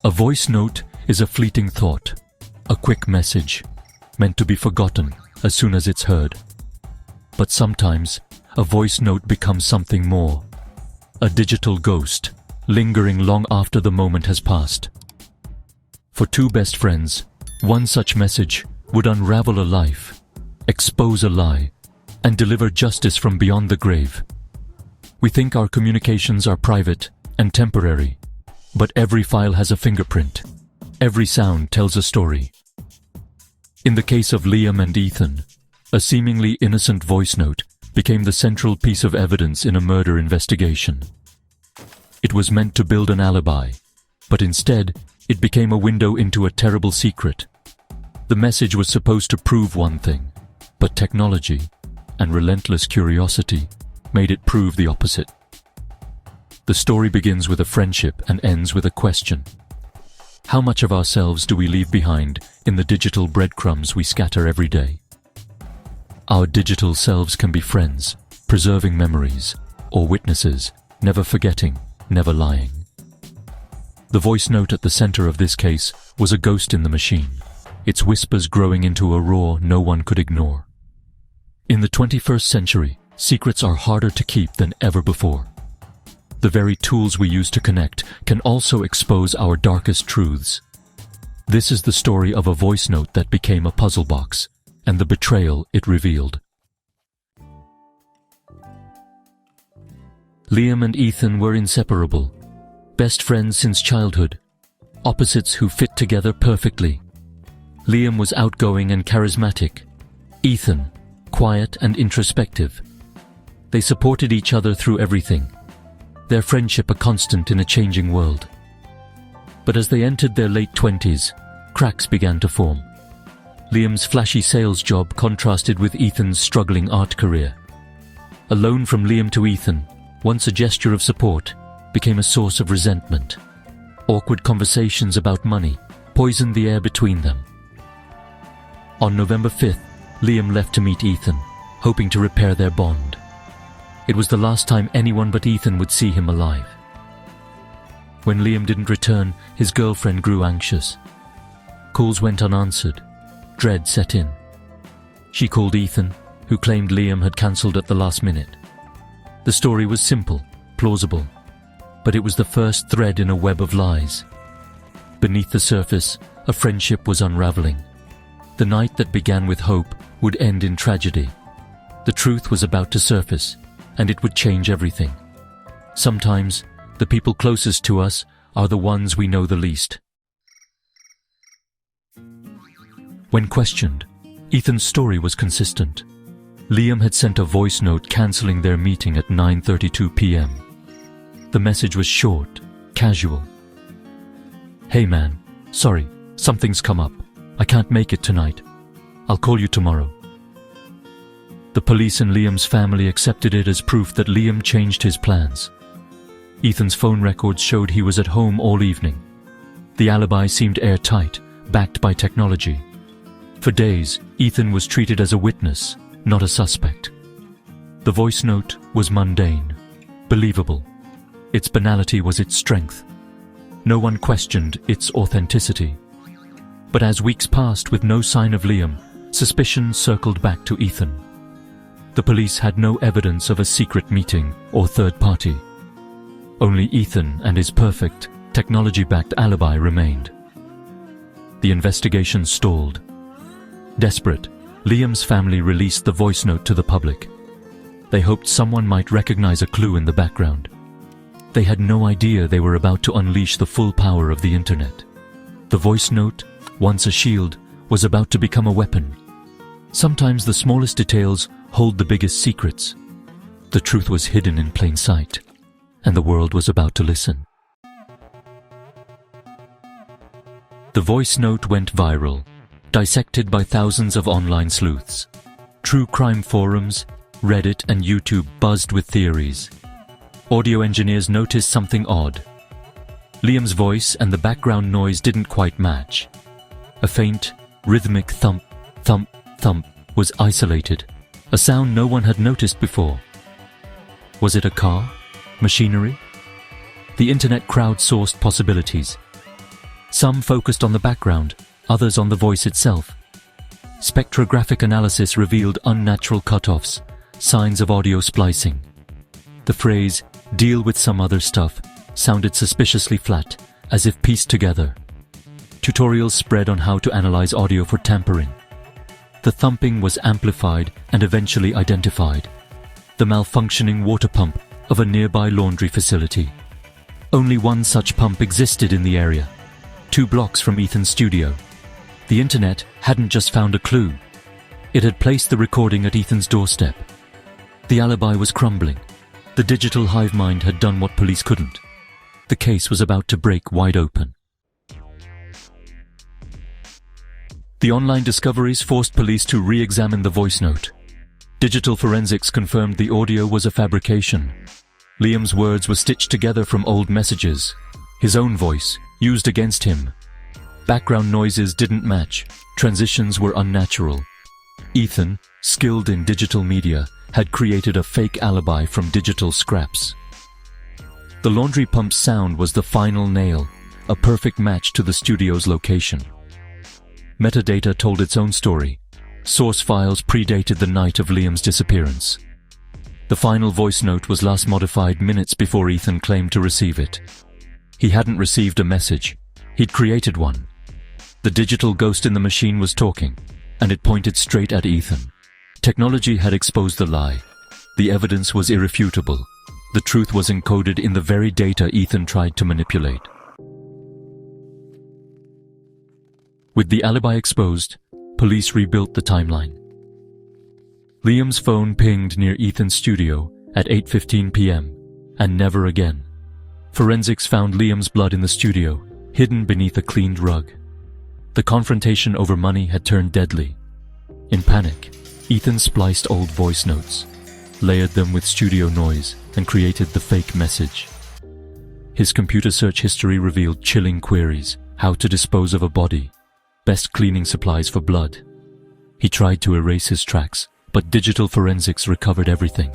A voice note is a fleeting thought, a quick message, meant to be forgotten as soon as it's heard. But sometimes, a voice note becomes something more, a digital ghost, lingering long after the moment has passed. For two best friends, one such message would unravel a life, expose a lie, and deliver justice from beyond the grave. We think our communications are private and temporary, but every file has a fingerprint. Every sound tells a story. In the case of Liam and Ethan, a seemingly innocent voice note became the central piece of evidence in a murder investigation. It was meant to build an alibi, but instead, it became a window into a terrible secret. The message was supposed to prove one thing, but technology and relentless curiosity made it prove the opposite. The story begins with a friendship and ends with a question. How much of ourselves do we leave behind in the digital breadcrumbs we scatter every day? Our digital selves can be friends, preserving memories, or witnesses, never forgetting, never lying. The voice note at the center of this case was a ghost in the machine, its whispers growing into a roar no one could ignore. In the 21st century, secrets are harder to keep than ever before. The very tools we use to connect can also expose our darkest truths. This is the story of a voice note that became a puzzle box, and the betrayal it revealed. Liam and Ethan were inseparable, best friends since childhood, opposites who fit together perfectly. Liam was outgoing and charismatic, Ethan, quiet and introspective. They supported each other through everything, their friendship a constant in a changing world. But as they entered their late 20s, cracks began to form. Liam's flashy sales job contrasted with Ethan's struggling art career. A loan from Liam to Ethan, once a gesture of support, became a source of resentment. Awkward conversations about money poisoned the air between them. On November 5th, Liam left to meet Ethan, hoping to repair their bond. It was the last time anyone but Ethan would see him alive. When Liam didn't return, his girlfriend grew anxious. Calls went unanswered. Dread set in. She called Ethan, who claimed Liam had cancelled at the last minute. The story was simple, plausible, but it was the first thread in a web of lies. Beneath the surface, a friendship was unraveling. The night that began with hope would end in tragedy. The truth was about to surface, and it would change everything. Sometimes, the people closest to us are the ones we know the least. When questioned, Ethan's story was consistent. Liam had sent a voice note cancelling their meeting at 9:32 p.m. The message was short, casual. "Hey man, sorry, something's come up. I can't make it tonight. I'll call you tomorrow." The police and Liam's family accepted it as proof that Liam changed his plans. Ethan's phone records showed he was at home all evening. The alibi seemed airtight, backed by technology. For days, Ethan was treated as a witness, not a suspect. The voice note was mundane, believable. Its banality was its strength. No one questioned its authenticity. But as weeks passed with no sign of Liam, suspicion circled back to Ethan. The police had no evidence of a secret meeting or third party. Only Ethan and his perfect, technology-backed alibi remained. The investigation stalled. Desperate, Liam's family released the voice note to the public. They hoped someone might recognize a clue in the background. They had no idea they were about to unleash the full power of the internet. The voice note, once a shield, was about to become a weapon. Sometimes the smallest details hold the biggest secrets. The truth was hidden in plain sight, and the world was about to listen. The voice note went viral, dissected by thousands of online sleuths. True crime forums, Reddit and YouTube buzzed with theories. Audio engineers noticed something odd. Liam's voice and the background noise didn't quite match. A faint, rhythmic thump, thump, thump was isolated, a sound no one had noticed before. Was it a car? Machinery? The internet crowdsourced possibilities. Some focused on the background, others on the voice itself. Spectrographic analysis revealed unnatural cutoffs, signs of audio splicing. The phrase, "deal with some other stuff," sounded suspiciously flat, as if pieced together. Tutorials spread on how to analyze audio for tampering. The thumping was amplified and eventually identified. The malfunctioning water pump of a nearby laundry facility. Only one such pump existed in the area, 2 blocks from Ethan's studio. The internet hadn't just found a clue. It had placed the recording at Ethan's doorstep. The alibi was crumbling. The digital hive mind had done what police couldn't. The case was about to break wide open. The online discoveries forced police to re-examine the voice note. Digital forensics confirmed the audio was a fabrication. Liam's words were stitched together from old messages. His own voice, used against him. Background noises didn't match. Transitions were unnatural. Ethan, skilled in digital media, had created a fake alibi from digital scraps. The laundry pump's sound was the final nail, a perfect match to the studio's location. Metadata told its own story. Source files predated the night of Liam's disappearance. The final voice note was last modified minutes before Ethan claimed to receive it. He hadn't received a message. He'd created one. The digital ghost in the machine was talking, and it pointed straight at Ethan. Technology had exposed the lie. The evidence was irrefutable. The truth was encoded in the very data Ethan tried to manipulate. With the alibi exposed, police rebuilt the timeline. Liam's phone pinged near Ethan's studio at 8:15 p.m., and never again. Forensics found Liam's blood in the studio, hidden beneath a cleaned rug. The confrontation over money had turned deadly. In panic, Ethan spliced old voice notes, layered them with studio noise, and created the fake message. His computer search history revealed chilling queries: how to dispose of a body, best cleaning supplies for blood. He tried to erase his tracks, but digital forensics recovered everything.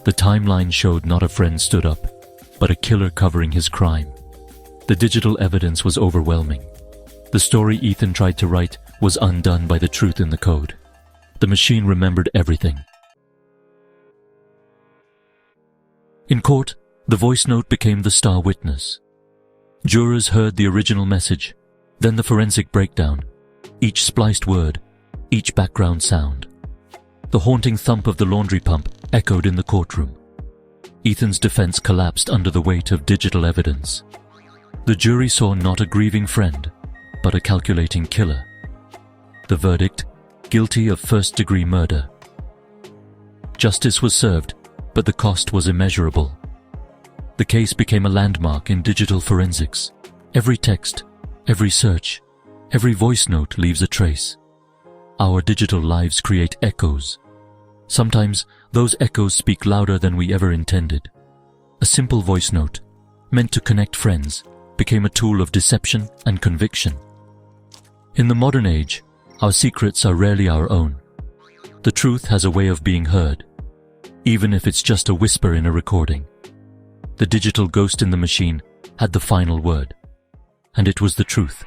The timeline showed not a friend stood up, but a killer covering his crime. The digital evidence was overwhelming. The story Ethan tried to write was undone by the truth in the code. The machine remembered everything. In court, the voice note became the star witness. Jurors heard the original message, then the forensic breakdown, each spliced word, each background sound. The haunting thump of the laundry pump echoed in the courtroom. Ethan's defense collapsed under the weight of digital evidence. The jury saw not a grieving friend, but a calculating killer. The verdict: guilty of first-degree murder. Justice was served, but the cost was immeasurable. The case became a landmark in digital forensics. Every text, every search, every voice note leaves a trace. Our digital lives create echoes. Sometimes those echoes speak louder than we ever intended. A simple voice note, meant to connect friends, became a tool of deception and conviction. In the modern age, our secrets are rarely our own. The truth has a way of being heard, even if it's just a whisper in a recording. The digital ghost in the machine had the final word, and it was the truth.